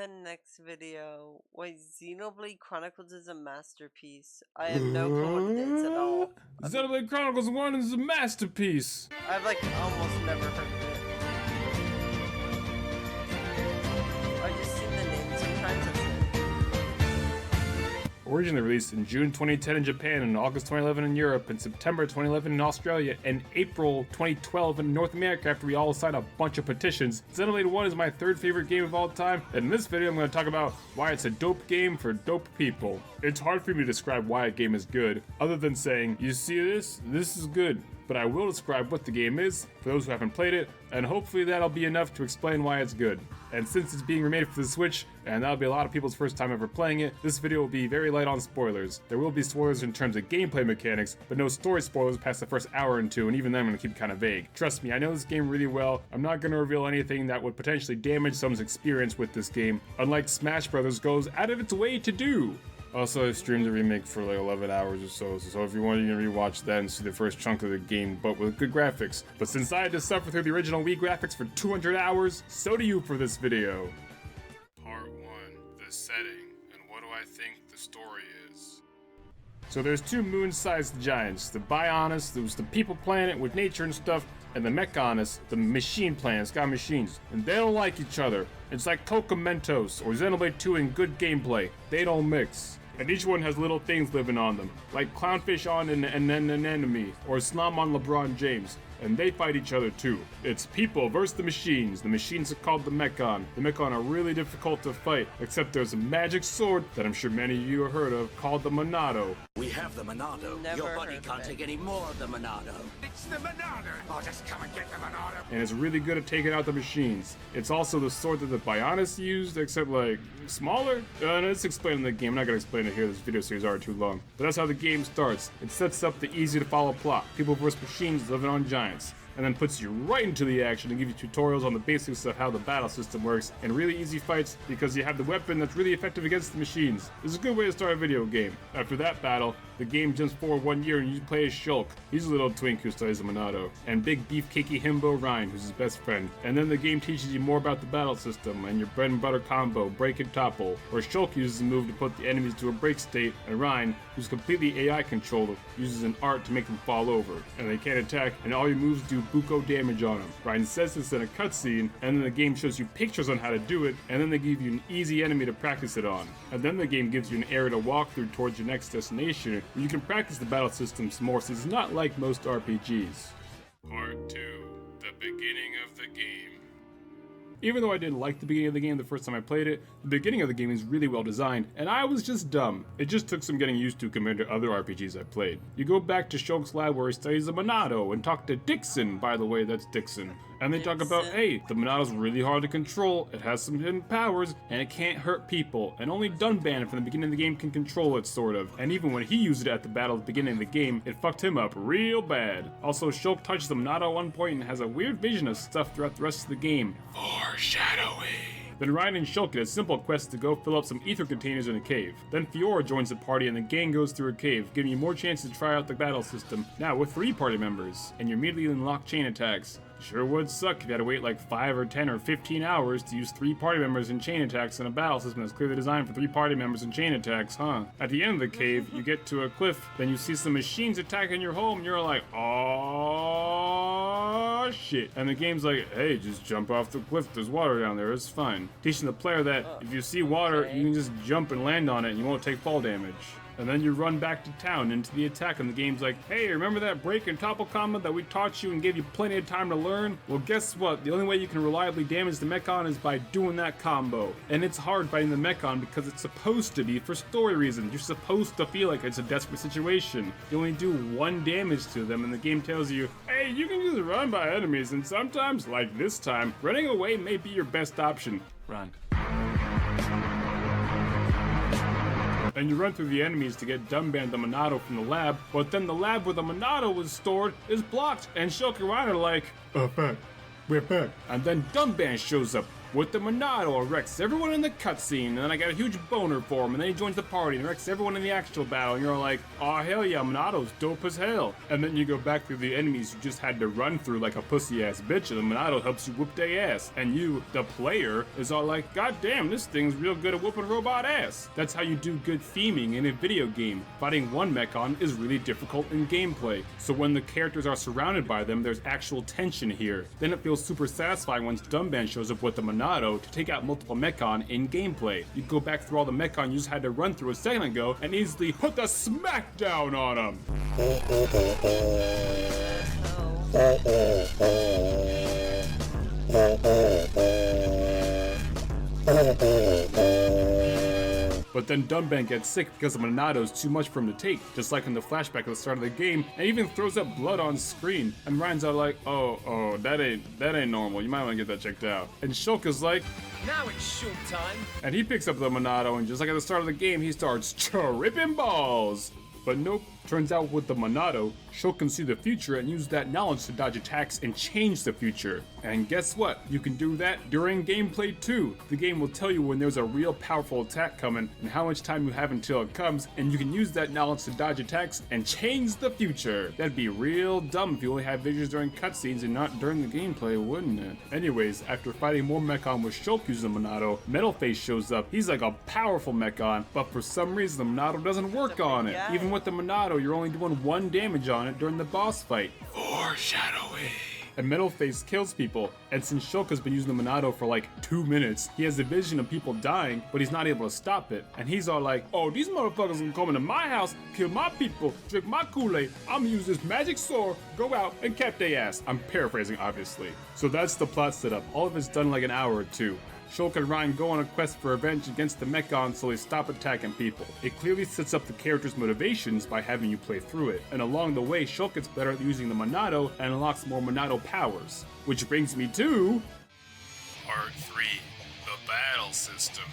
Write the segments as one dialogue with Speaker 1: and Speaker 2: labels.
Speaker 1: the next video. Why Xenoblade Chronicles is a masterpiece. I have no clue what it is at all.
Speaker 2: Xenoblade Chronicles 1 is a masterpiece!
Speaker 1: I've almost never heard of it. I just seen the name sometimes, that's it.
Speaker 2: Originally released in June 2010 in Japan, and August 2011 in Europe, and September 2011 in Australia, and April 2012 in North America after we all signed a bunch of petitions. Xenoblade 1 is my third favorite game of all time, and in this video I'm going to talk about why it's a dope game for dope people. It's hard for me to describe why a game is good, other than saying, you see this? This is good. But I will describe what the game is, for those who haven't played it, and hopefully that'll be enough to explain why it's good. And since it's being remade for the Switch, and that'll be a lot of people's first time ever playing it, this video will be very light on spoilers. There will be spoilers in terms of gameplay mechanics, but no story spoilers past the first hour or two, and even then I'm going to keep it kind of vague. Trust me, I know this game really well. I'm not going to reveal anything that would potentially damage someone's experience with this game, unlike Smash Bros. Goes out of its way to do. Also, I streamed the remake for like 11 hours or so if you want, you can rewatch that and see the first chunk of the game, but with good graphics. But since I had to suffer through the original Wii graphics for 200 hours, so do you for this video. Part 1. The setting, and what do I think the story is? So there's two moon-sized giants, the Bionis, who's the people planet with nature and stuff, and the Mechonis, the machine planet, it's got machines. And they don't like each other. It's like Coca Mentos or Xenoblade 2 in good gameplay. They don't mix. And each one has little things living on them, like Clownfish on an enemy, or Slum on LeBron James, and they fight each other too. It's people versus the machines. The machines are called the Mechon. The Mechon are really difficult to fight, except there's a magic sword that I'm sure many of you have heard of, called the Monado.
Speaker 3: We have the Monado.
Speaker 1: Never
Speaker 3: Your body
Speaker 1: heard
Speaker 3: can't
Speaker 1: of it.
Speaker 3: take any more of the Monado.
Speaker 4: It's the Monado! Oh, just come and get the Monado!
Speaker 2: And it's really good at taking out the machines. It's also the sword that the Bionis used, except like, smaller? It's explained in the game. I'm not gonna explain it here, this video series are too long. But that's how the game starts. It sets up the easy to follow plot. People versus machines living on giants. And then puts you right into the action and gives you tutorials on the basics of how the battle system works, and really easy fights because you have the weapon that's really effective against the machines. This is a good way to start a video game. After that battle, the game jumps forward 1 year and you play as Shulk. He's a little twink who studies a Monado, and big beefcakey himbo Ryan, who's his best friend. And then the game teaches you more about the battle system and your bread and butter combo, break and topple, where Shulk uses a move to put the enemies to a break state, and Ryan, who's completely AI controlled, uses an art to make them fall over, and they can't attack, and all your moves do buco damage on them. Ryan says this in a cutscene, and then the game shows you pictures on how to do it, and then they give you an easy enemy to practice it on. And then the game gives you an area to walk through towards your next destination, where you can practice the battle systems more, since it's not like most RPGs. Part 2. The beginning of the game. Even though I didn't like the beginning of the game the first time I played it, the beginning of the game is really well designed, and I was just dumb. It just took some getting used to compared to other RPGs I played. You go back to Shulk's lab where he studies the Monado and talk to Dixon, by the way, that's Dixon. And they talk about, hey, the Monado's really hard to control, it has some hidden powers, and it can't hurt people, and only Dunban from the beginning of the game can control it, sort of. And even when he used it at the battle at the beginning of the game, it fucked him up real bad. Also, Shulk touches the Monado at one point and has a weird vision of stuff throughout the rest of the game. Foreshadowing. Then Ryan and Shulk get a simple quest to go fill up some ether containers in a cave. Then Fiora joins the party and the gang goes through a cave, giving you more chances to try out the battle system, now with 3 party members, and you immediately unlock chain attacks. Sure would suck if you had to wait like 5 or 10 or 15 hours to use 3 party members in chain attacks in a battle system that's clearly designed for 3 party members in chain attacks, huh? At the end of the cave, you get to a cliff, then you see some machines attacking your home, and you're like, oh shit. And the game's like, hey, just jump off the cliff, there's water down there, it's fine. Teaching the player that if you see water, you can just jump and land on it and you won't take fall damage. And then you run back to town into the attack, and the game's like, hey, remember that break and topple combo that we taught you and gave you plenty of time to learn? Well, guess what? The only way you can reliably damage the Mechon is by doing that combo. And it's hard fighting the Mechon because it's supposed to be for story reasons. You're supposed to feel like it's a desperate situation. You only do 1 damage to them, and the game tells you, hey, you can just run by enemies, and sometimes, like this time, running away may be your best option. Run. And you run through the enemies to get Dunban the Monado from the lab, but then the lab where the Monado was stored is blocked, and Shulk and Ryan are like, back. We're back. And then Dunban shows up, With the Monado, wrecks everyone in the cutscene, and then I got a huge boner for him, and then he joins the party and wrecks everyone in the actual battle, and you're like, oh hell yeah, Monado's dope as hell. And then you go back through the enemies you just had to run through like a pussy ass bitch, and the Monado helps you whoop their ass. And you, the player, is all like, god damn, this thing's real good at whooping robot ass. That's how you do good theming in a video game. Fighting one mechon is really difficult in gameplay, so when the characters are surrounded by them, there's actual tension here. Then it feels super satisfying once Dumban shows up with the Monado to take out multiple mechon in gameplay. You go back through all the mechon you just had to run through a second ago and easily put the smackdown on them. But then Dumban gets sick because the Monado is too much for him to take, just like in the flashback at the start of the game, and even throws up blood on screen. And Ryan's all like, oh, that ain't normal. You might want to get that checked out. And Shulk is like,
Speaker 5: now it's shoot time.
Speaker 2: And he picks up the Monado, and just like at the start of the game, he starts tripping balls. But nope, turns out with the Monado, Shulk can see the future and use that knowledge to dodge attacks and change the future. And guess what? You can do that during gameplay too. The game will tell you when there's a real powerful attack coming and how much time you have until it comes, and you can use that knowledge to dodge attacks and change the future. That'd be real dumb if you only had visions during cutscenes and not during the gameplay, wouldn't it? Anyways, after fighting more mechon with Shulk using the Monado, Metalface shows up. He's like a powerful mechon, but for some reason the Monado doesn't work on it. Even with the Monado, you're only doing 1 damage on it during the boss fight. Foreshadowing. And Metalface kills people, and since Shulk has been using the Monado for like 2 minutes, he has a vision of people dying, but he's not able to stop it. And he's all like, oh, these motherfuckers gonna come into my house, kill my people, drink my Kool-Aid, I'm gonna use this magic sword, go out and cap their ass. I'm paraphrasing, obviously. So that's the plot setup. All of it's done in like an hour or two. Shulk and Ryan go on a quest for revenge against the mechons so they stop attacking people. It clearly sets up the character's motivations by having you play through it, and along the way Shulk gets better at using the Monado and unlocks more Monado powers. Which brings me to... Part 3. The Battle System.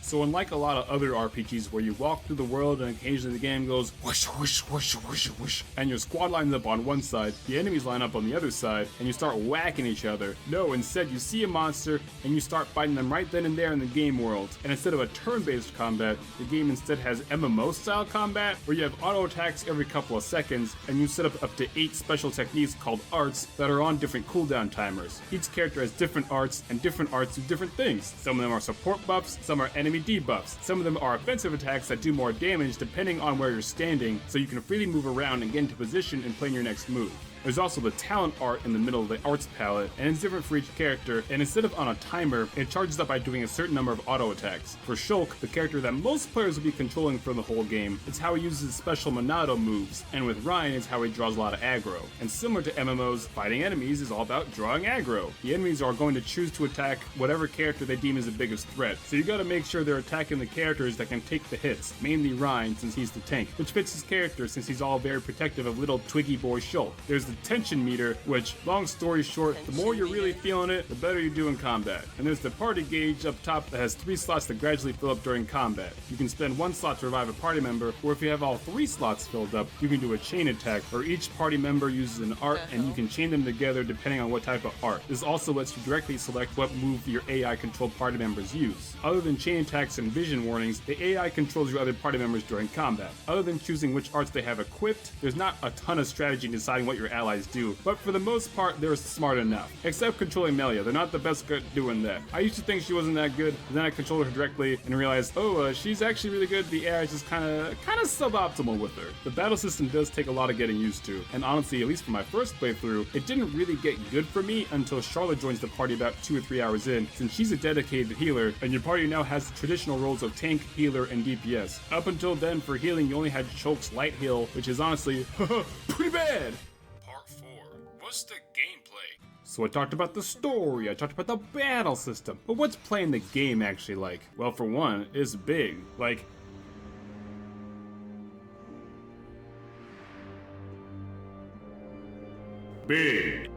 Speaker 2: So unlike a lot of other RPGs where you walk through the world and occasionally the game goes whoosh whoosh whoosh whoosh whoosh and your squad lines up on one side, the enemies line up on the other side, and you start whacking each other. No, instead you see a monster and you start fighting them right then and there in the game world. And instead of a turn-based combat, the game instead has MMO style combat where you have auto attacks every couple of seconds and you set up to 8 special techniques called arts that are on different cooldown timers. Each character has different arts and different arts do different things. Some of them are support buffs, some are enemy debuffs. Some of them are offensive attacks that do more damage depending on where you're standing, so you can freely move around and get into position and plan your next move. There's also the talent art in the middle of the arts palette, and it's different for each character, and instead of on a timer, it charges up by doing a certain number of auto attacks. For Shulk, the character that most players will be controlling for the whole game, it's how he uses special Monado moves, and with Ryan, it's how he draws a lot of aggro. And similar to MMOs, fighting enemies is all about drawing aggro. The enemies are going to choose to attack whatever character they deem as the biggest threat, so you gotta make sure they're attacking the characters that can take the hits, mainly Ryan since he's the tank, which fits his character since he's all very protective of little twiggy boy Shulk. There's the tension meter, which, long story short, the more you're really feeling it, the better you do in combat. And there's the party gauge up top that has 3 slots that gradually fill up during combat. You can spend 1 slot to revive a party member, or if you have all 3 slots filled up, you can do a chain attack, where each party member uses an art and you can chain them together depending on what type of art. This also lets you directly select what move your AI-controlled party members use. Other than chain attacks and vision warnings, the AI controls your other party members during combat. Other than choosing which arts they have equipped, there's not a ton of strategy in deciding what your allies do, but for the most part, they're smart enough. Except controlling Melia, they're not the best at doing that. I used to think she wasn't that good, but then I controlled her directly and realized, she's actually really good, the AI is just kinda suboptimal with her. The battle system does take a lot of getting used to, and honestly, at least for my first playthrough, it didn't really get good for me until Charlotte joins the party about 2 or 3 hours in, since she's a dedicated healer, and your party now has the traditional roles of tank, healer, and DPS. Up until then, for healing, you only had Shulk's light heal, which is honestly, pretty bad! What's the gameplay? So I talked about the story, I talked about the battle system, but what's playing the game actually like? Well, for one, it's big. Like, big.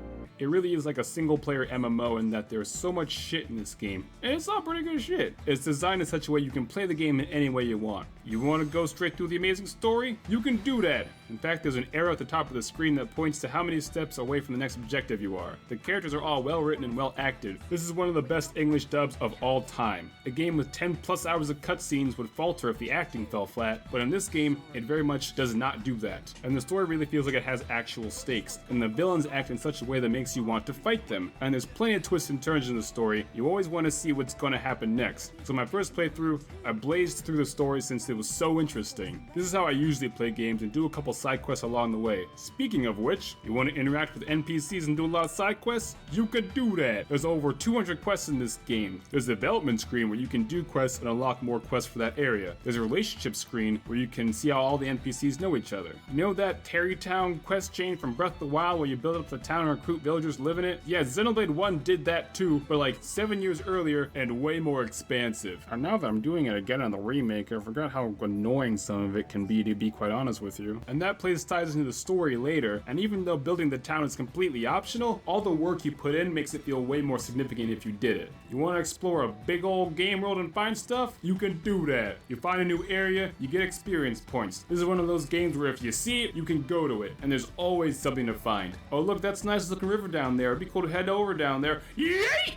Speaker 2: it really is like a single player MMO in that there's so much shit in this game, and it's all pretty good shit. It's designed in such a way you can play the game in any way you want. You want to go straight through the amazing story? You can do that. In fact, there's an arrow at the top of the screen that points to how many steps away from the next objective you are. The characters are all well written and well acted. This is one of the best English dubs of all time. A game with 10 plus hours of cutscenes would falter if the acting fell flat, but in this game, it very much does not do that. And the story really feels like it has actual stakes, and the villains act in such a way that makes you want to fight them. And there's plenty of twists and turns in the story. You always want to see what's going to happen next. So my first playthrough, I blazed through the story since it was so interesting. This is how I usually play games and do a couple side quests along the way. Speaking of which, you want to interact with NPCs and do a lot of side quests? You can do that. There's over 200 quests in this game. There's a development screen where you can do quests and unlock more quests for that area. There's a relationship screen where you can see how all the NPCs know each other. You know that Terrytown quest chain from Breath of the Wild where you build up the town and recruit villagers to live in it? Yeah, Xenoblade 1 did that too, but like 7 years earlier and way more expansive. And now that I'm doing it again on the remake, I forgot how annoying some of it can be, to be quite honest with you. And that place ties into the story later, and even though building the town is completely optional, all the work you put in makes it feel way more significant if you did it. You want to explore a big old game world and find stuff? You can do that. You find a new area, you get experience points. This is one of those games where if you see it, you can go to it, and there's always something to find. Oh look, that's a nice looking river down there. It'd be cool to head over down there. Yay!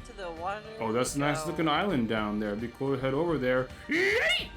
Speaker 1: To the water.
Speaker 2: Oh, that's a nice looking island down there. It'd be cool to head over there. Yay!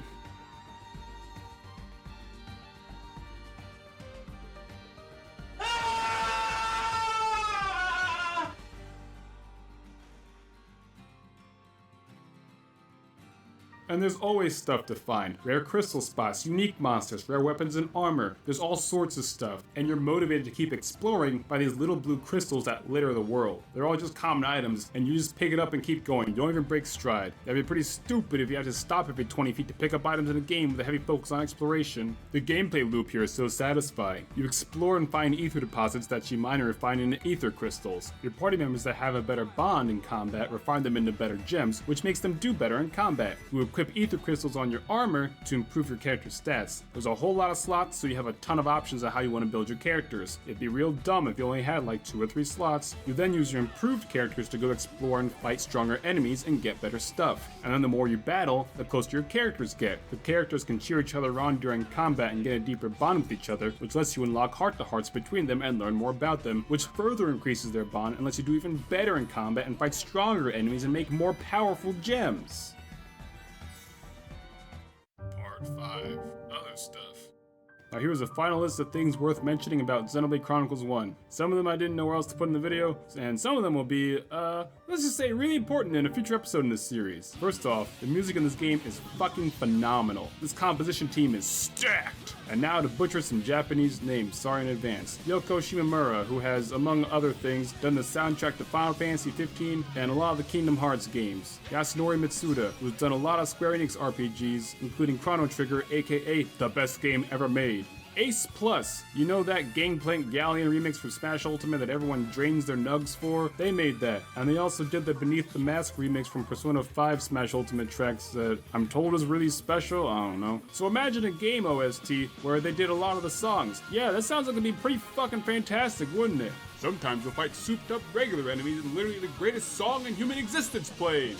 Speaker 2: And there's always stuff to find. Rare crystal spots, unique monsters, rare weapons and armor. There's all sorts of stuff. And you're motivated to keep exploring by these little blue crystals that litter the world. They're all just common items, and you just pick it up and keep going. You don't even break stride. That'd be pretty stupid if you had to stop every 20 feet to pick up items in a game with a heavy focus on exploration. The gameplay loop here is so satisfying. You explore and find ether deposits that you mine and refine into ether crystals. Your party members that have a better bond in combat refine them into better gems, which makes them do better in combat. You equip ether crystals on your armor to improve your character's stats. There's a whole lot of slots, so you have a ton of options on how you want to build your characters. It'd be real dumb if you only had like 2 or 3 slots. You then use your improved characters to go explore and fight stronger enemies and get better stuff. And then the more you battle, the closer your characters get. The characters can cheer each other on during combat and get a deeper bond with each other, which lets you unlock heart-to-hearts between them and learn more about them, which further increases their bond and lets you do even better in combat and fight stronger enemies and make more powerful gems. Part 5. Other stuff. Now here's a final list of things worth mentioning about Xenoblade Chronicles 1. Some of them I didn't know where else to put in the video, and some of them will be, let's just say really important in a future episode in this series. First off, the music in this game is fucking phenomenal. This composition team is stacked! And now to butcher some Japanese names, sorry in advance. Yoko Shimomura, who has, among other things, done the soundtrack to Final Fantasy XV and a lot of the Kingdom Hearts games. Yasunori Mitsuda, who's done a lot of Square Enix RPGs, including Chrono Trigger, aka the best game ever made. Ace Plus, you know that Gangplank Galleon remix for Smash Ultimate that everyone drains their nugs for? They made that. And they also did the Beneath the Mask remix from Persona 5 Smash Ultimate tracks that I'm told is really special, I don't know. So imagine a game OST where they did a lot of the songs. Yeah, that sounds like it'd be pretty fucking fantastic, wouldn't it? Sometimes you'll fight souped up regular enemies and literally the greatest song in human existence playing.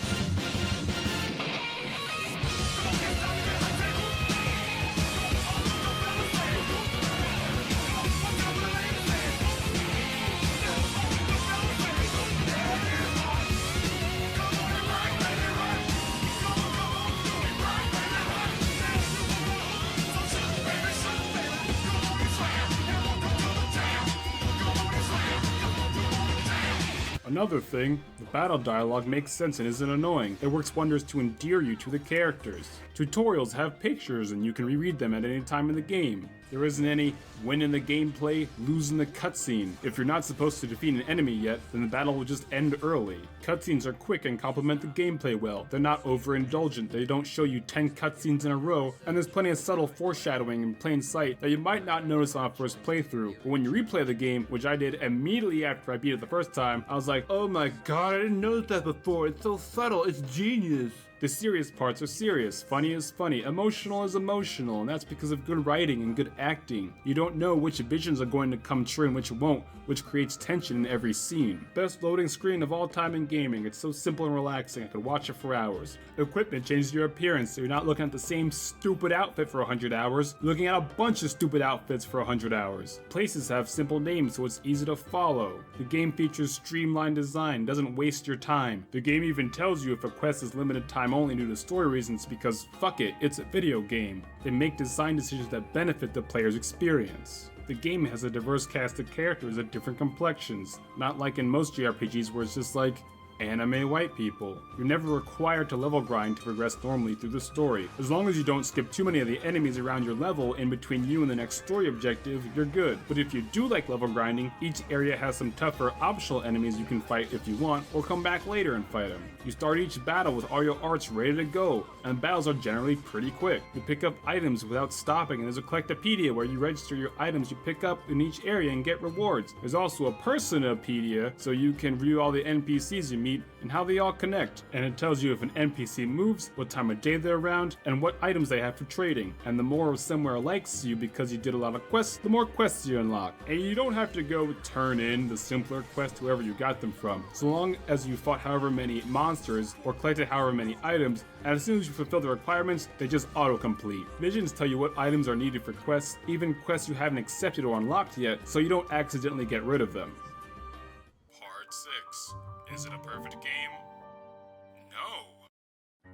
Speaker 2: Another thing, the battle dialogue makes sense and isn't annoying. It works wonders to endear you to the characters. Tutorials have pictures and you can reread them at any time in the game. There isn't any win in the gameplay, lose in the cutscene. If you're not supposed to defeat an enemy yet, then the battle will just end early. Cutscenes are quick and complement the gameplay well. They're not overindulgent, they don't show you 10 cutscenes in a row, and there's plenty of subtle foreshadowing in plain sight that you might not notice on a first playthrough. But when you replay the game, which I did immediately after I beat it the first time, I was like, oh my god, I didn't notice that before, it's so subtle, it's genius. The serious parts are serious, funny is funny, emotional is emotional, and that's because of good writing and good acting. You don't know which visions are going to come true and which won't, which creates tension in every scene. Best loading screen of all time in gaming, it's so simple and relaxing, I could watch it for hours. Equipment changes your appearance, so you're not looking at the same stupid outfit for 100 hours, you're looking at a bunch of stupid outfits for 100 hours. Places have simple names so it's easy to follow. The game features streamlined design, doesn't waste your time. The game even tells you if a quest is limited time only due to story reasons because fuck it, it's a video game. They make design decisions that benefit the player's experience. The game has a diverse cast of characters at different complexions, not like in most JRPGs where it's just like, anime white people. You're never required to level grind to progress normally through the story. As long as you don't skip too many of the enemies around your level in between you and the next story objective, you're good. But if you do like level grinding, each area has some tougher optional enemies you can fight if you want, or come back later and fight them. You start each battle with all your arts ready to go, and battles are generally pretty quick. You pick up items without stopping, and there's a collectopedia where you register your items you pick up in each area and get rewards. There's also a personapedia, so you can review all the NPCs you meet and how they all connect, and it tells you if an NPC moves, what time of day they're around, and what items they have for trading. And the more somewhere likes you because you did a lot of quests, the more quests you unlock. And you don't have to go turn in the simpler quests whoever you got them from. So long as you fought however many monsters or collected however many items, and as soon as you fulfill the requirements, they just auto-complete. Visions tell you what items are needed for quests, even quests you haven't accepted or unlocked yet, so you don't accidentally get rid of them. Part 6. Is it a perfect game? No.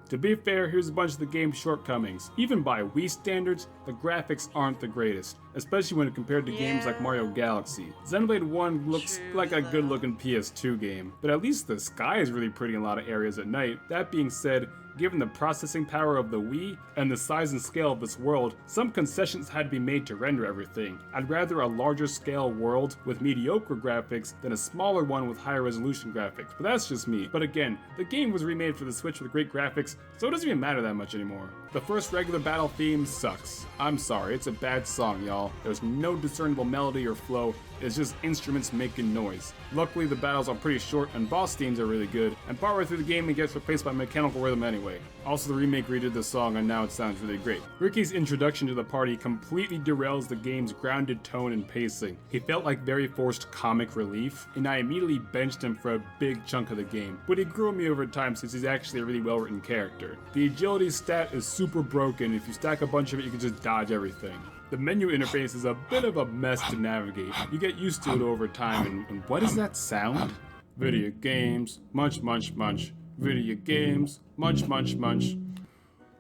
Speaker 2: To be fair, here's a bunch of the game's shortcomings. Even by Wii standards, the graphics aren't the greatest, especially when compared to games like Mario Galaxy. Xenoblade 1 looks like a good-looking PS2 game, but at least the sky is really pretty in a lot of areas at night. That being said, given the processing power of the Wii and the size and scale of this world, some concessions had to be made to render everything. I'd rather a larger scale world with mediocre graphics than a smaller one with higher resolution graphics, but that's just me. But again, the game was remade for the Switch with great graphics, so it doesn't even matter that much anymore. The first regular battle theme sucks. I'm sorry, it's a bad song, y'all. There's no discernible melody or flow, it's just instruments making noise. Luckily, the battles are pretty short and boss themes are really good, and partway through the game it gets replaced by mechanical rhythm anyway. Also, the remake redid the song and now it sounds really great. Ricky's introduction to the party completely derails the game's grounded tone and pacing. He felt like very forced comic relief, and I immediately benched him for a big chunk of the game, but he grew on me over time since he's actually a really well written character. The agility stat is super broken. If you stack a bunch of it, you can just dodge everything. The menu interface is a bit of a mess to navigate. You get used to it over time, and what is that sound? Video games, munch munch munch. Video games, munch munch munch.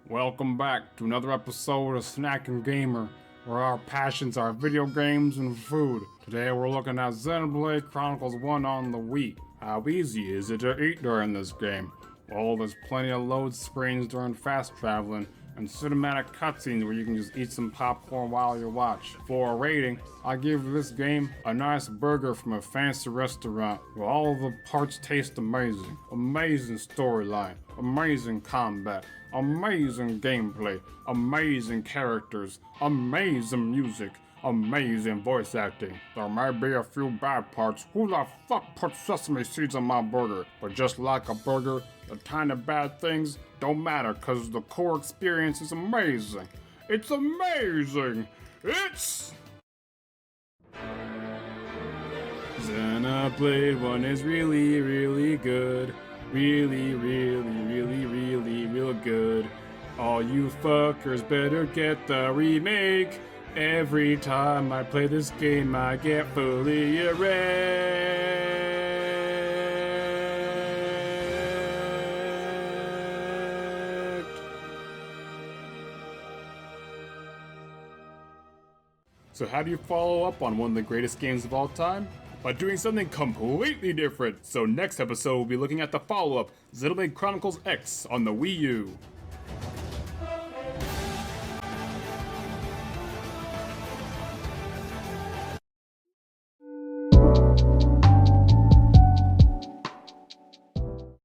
Speaker 2: Welcome back to another episode of Snackin' Gamer, where our passions are video games and food. Today we're looking at Xenoblade Chronicles 1 on the Wii. How easy is it to eat during this game? Well, there's plenty of load screens during fast traveling, and cinematic cutscenes where you can just eat some popcorn while you watch. For a rating, I give this game a nice burger from a fancy restaurant where all the parts taste amazing. Amazing storyline, amazing combat, amazing gameplay, amazing characters, amazing music, amazing voice acting. There may be a few bad parts. Who the fuck put sesame seeds on my burger? But just like a burger, the tiny bad things don't matter because the core experience is amazing. It's amazing. It's... Xenoblade 1 is really, really good. Really, really, really, really, real good. All you fuckers better get the remake. Every time I play this game, I get fully erect. So how do you follow up on one of the greatest games of all time? By doing something completely different. So next episode, we'll be looking at the follow-up, Xenoblade Chronicles X on the Wii U.